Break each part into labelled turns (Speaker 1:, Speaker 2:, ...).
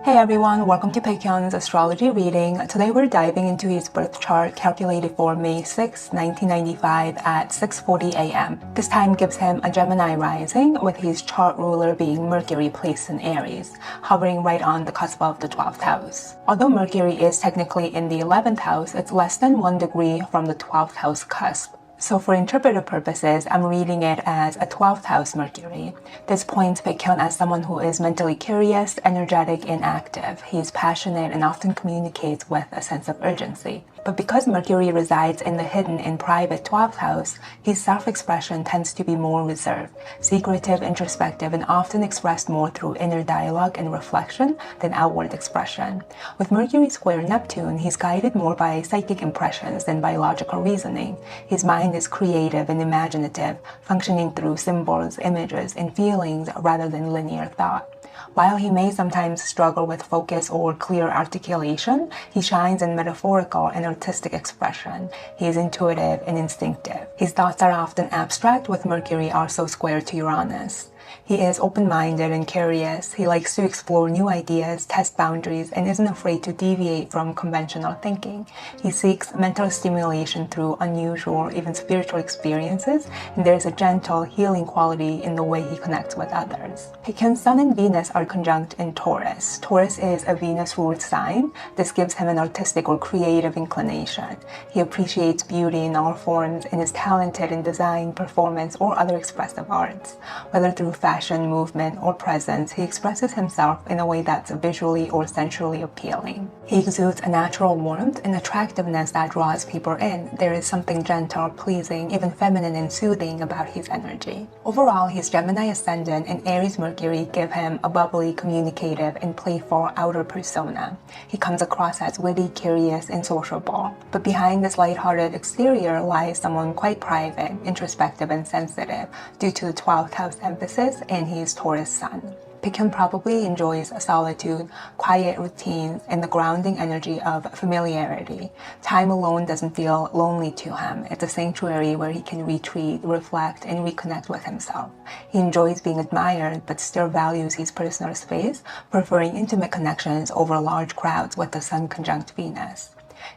Speaker 1: Hey everyone, welcome to Baekhyun's astrology reading. Today we're diving into his birth chart calculated for May 6, 1995 at 6:40 a.m. This time gives him a Gemini rising with his chart ruler being Mercury placed in Aries, hovering right on the cusp of the 12th house. Although Mercury is technically in the 11th house, it's less than 1 degree from the 12th house cusp. So for interpretive purposes, I'm reading it as a 12th house Mercury. This points Baekhyun as someone who is mentally curious, energetic, and active. He is passionate and often communicates with a sense of urgency. But because Mercury resides in the hidden and private 12th house, his self-expression tends to be more reserved, secretive, introspective, and often expressed more through inner dialogue and reflection than outward expression. With Mercury square Neptune, he's guided more by psychic impressions than by logical reasoning. His mind is creative and imaginative, functioning through symbols, images, and feelings rather than linear thought. While he may sometimes struggle with focus or clear articulation, he shines in metaphorical and artistic expression. He is intuitive and instinctive. His thoughts are often abstract, with Mercury also square to Uranus. He is open-minded and curious. He likes to explore new ideas, test boundaries, and isn't afraid to deviate from conventional thinking. He seeks mental stimulation through unusual, even spiritual experiences, and there is a gentle, healing quality in the way he connects with others. Baekhyun's Sun and Venus are conjunct in Taurus. Taurus is a Venus-ruled sign. This gives him an artistic or creative inclination. He appreciates beauty in all forms and is talented in design, performance, or other expressive arts. Whether through fashion, movement, or presence, he expresses himself in a way that's visually or sensually appealing. He exudes a natural warmth and attractiveness that draws people in. There is something gentle, pleasing, even feminine and soothing about his energy. Overall, his Gemini ascendant and Aries Mercury give him a bubbly, communicative, and playful outer persona. He comes across as witty, curious, and sociable. But behind this lighthearted exterior lies someone quite private, introspective, and sensitive due to the 12th house emphasis and his Taurus sun. Baekhyun probably enjoys solitude, quiet routines, and the grounding energy of familiarity. Time alone doesn't feel lonely to him. It's a sanctuary where he can retreat, reflect, and reconnect with himself. He enjoys being admired, but still values his personal space, preferring intimate connections over large crowds with the Sun conjunct Venus.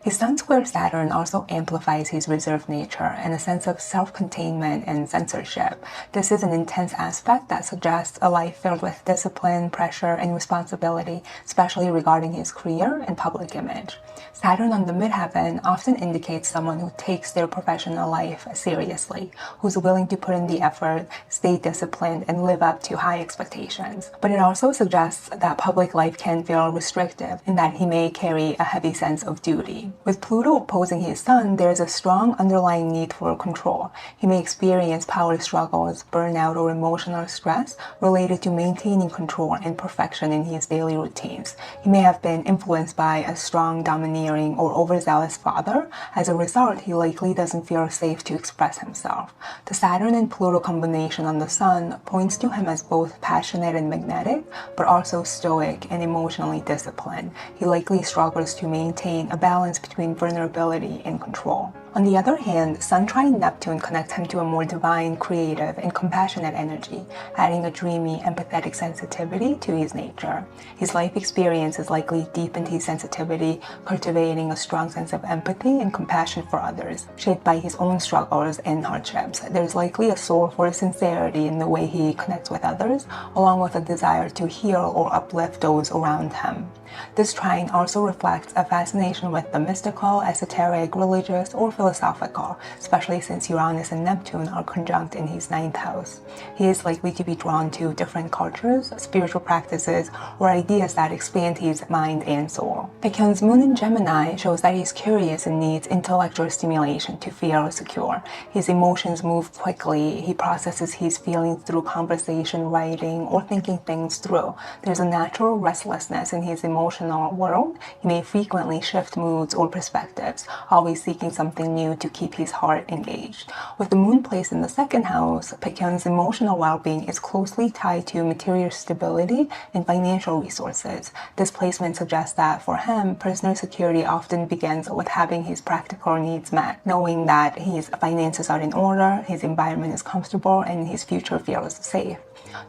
Speaker 1: His Sun square Saturn also amplifies his reserved nature and a sense of self-containment and censorship. This is an intense aspect that suggests a life filled with discipline, pressure, and responsibility, especially regarding his career and public image. Saturn on the midheaven often indicates someone who takes their professional life seriously, who's willing to put in the effort, stay disciplined, and live up to high expectations. But it also suggests that public life can feel restrictive and that he may carry a heavy sense of duty. With Pluto opposing his Sun, there is a strong underlying need for control. He may experience power struggles, burnout, or emotional stress related to maintaining control and perfection in his daily routines. He may have been influenced by a strong, domineering, or overzealous father. As a result, he likely doesn't feel safe to express himself. The Saturn and Pluto combination on the Sun points to him as both passionate and magnetic, but also stoic and emotionally disciplined. He likely struggles to maintain a balance between vulnerability and control. On the other hand, Sun trine Neptune connects him to a more divine, creative, and compassionate energy, adding a dreamy, empathetic sensitivity to his nature. His life experience has likely deepened his sensitivity, cultivating a strong sense of empathy and compassion for others, shaped by his own struggles and hardships. There's likely a soul for sincerity in the way he connects with others, along with a desire to heal or uplift those around him. This trine also reflects a fascination with the mystical, esoteric, religious, or philosophical, especially since Uranus and Neptune are conjunct in his 9th house. He is likely to be drawn to different cultures, spiritual practices, or ideas that expand his mind and soul. Baekhyun's Moon in Gemini shows that he's curious and needs intellectual stimulation to feel secure. His emotions move quickly. He processes his feelings through conversation, writing, or thinking things through. There's a natural restlessness in his emotional world. He may frequently shift moods or perspectives, always seeking something something new to keep his heart engaged. With the moon placed in the second house, Baekhyun's emotional well-being is closely tied to material stability and financial resources. This placement suggests that for him, personal security often begins with having his practical needs met, knowing that his finances are in order, his environment is comfortable, and his future feels safe.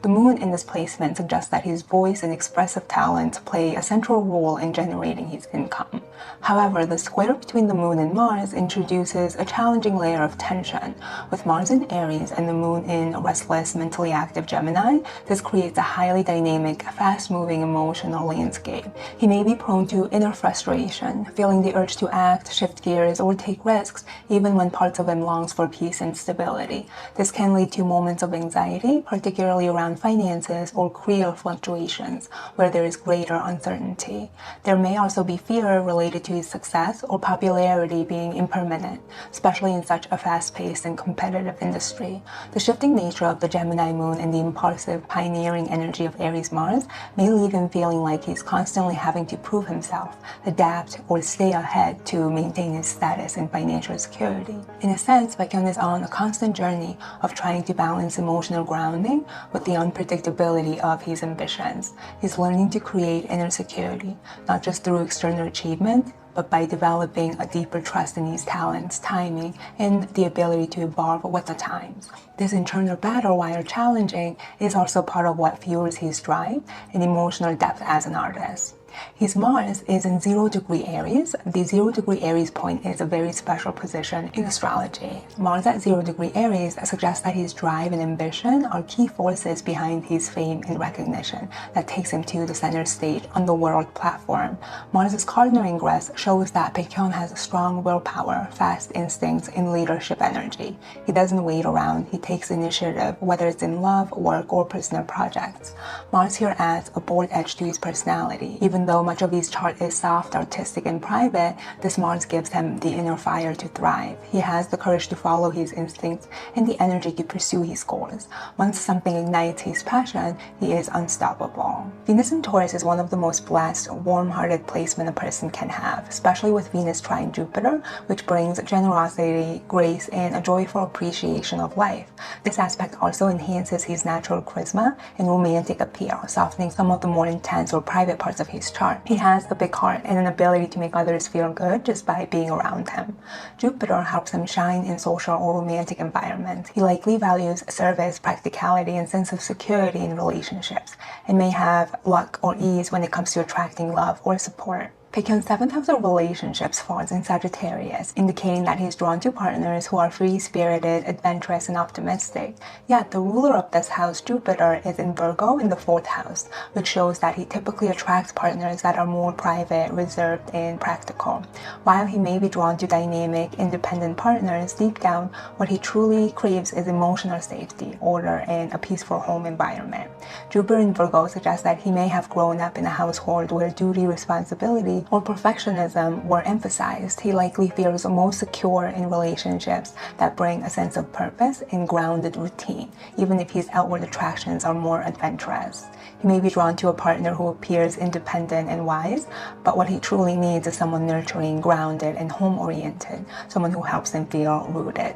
Speaker 1: The moon in this placement suggests that his voice and expressive talents play a central role in generating his income. However, the square between the moon and Mars introduces a challenging layer of tension. With Mars in Aries and the moon in restless, mentally active Gemini, this creates a highly dynamic, fast-moving emotional landscape. He may be prone to inner frustration, feeling the urge to act, shift gears, or take risks, even when parts of him longs for peace and stability. This can lead to moments of anxiety, particularly around finances or career fluctuations, where there is greater uncertainty. There may also be fear related to his success or popularity being impermanent, especially in such a fast-paced and competitive industry. The shifting nature of the Gemini moon and the impulsive, pioneering energy of Aries Mars may leave him feeling like he's constantly having to prove himself, adapt, or stay ahead to maintain his status and financial security. In a sense, Baekhyun is on a constant journey of trying to balance emotional grounding with the unpredictability of his ambitions. He's learning to create inner security, not just through external achievement, but by developing a deeper trust in his talents, timing, and the ability to evolve with the times. This internal battle, while challenging, is also part of what fuels his drive and emotional depth as an artist. His Mars is in 0-degree Aries. The 0-degree Aries point is a very special position in astrology. Mars at 0-degree Aries suggests that his drive and ambition are key forces behind his fame and recognition that takes him to the center stage on the world platform. Mars' cardinal ingress shows that Baekhyun has strong willpower, fast instincts, and leadership energy. He doesn't wait around, he takes initiative, whether it's in love, work, or personal projects. Mars here adds a bold edge to his personality. Even though much of his chart is soft, artistic, and private, this Mars gives him the inner fire to thrive. He has the courage to follow his instincts and the energy to pursue his goals. Once something ignites his passion, he is unstoppable. Venus in Taurus is one of the most blessed, warm-hearted placement a person can have, especially with Venus trine Jupiter, which brings generosity, grace, and a joyful appreciation of life. This aspect also enhances his natural charisma and romantic appeal, softening some of the more intense or private parts of his chart. He has a big heart and an ability to make others feel good just by being around him. Jupiter helps him shine in social or romantic environments. He likely values service, practicality, and sense of security in relationships, and may have luck or ease when it comes to attracting love or support. Baekhyun's 7th house of relationships falls in Sagittarius, indicating that he's drawn to partners who are free-spirited, adventurous, and optimistic. Yet, the ruler of this house, Jupiter, is in Virgo in the 4th house, which shows that he typically attracts partners that are more private, reserved, and practical. While he may be drawn to dynamic, independent partners, deep down, what he truly craves is emotional safety, order, and a peaceful home environment. Jupiter in Virgo suggests that he may have grown up in a household where duty, responsibility, or perfectionism were emphasized. He likely feels most secure in relationships that bring a sense of purpose and grounded routine, even if his outward attractions are more adventurous. He may be drawn to a partner who appears independent and wise, but what he truly needs is someone nurturing, grounded, and home-oriented, someone who helps him feel rooted.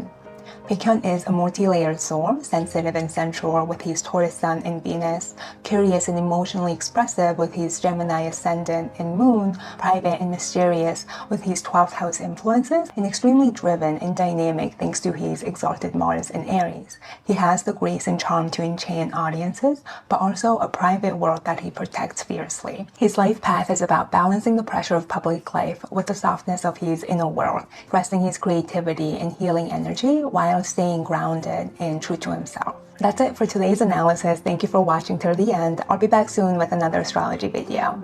Speaker 1: Baekhyun is a multi-layered soul, sensitive and sensual with his Taurus Sun and Venus, curious and emotionally expressive with his Gemini Ascendant and Moon, private and mysterious with his 12th house influences, and extremely driven and dynamic thanks to his exalted Mars in Aries. He has the grace and charm to enchant audiences, but also a private world that he protects fiercely. His life path is about balancing the pressure of public life with the softness of his inner world, resting his creativity and healing energy while staying grounded and true to himself. That's it for today's analysis. Thank you for watching till the end. I'll be back soon with another astrology video.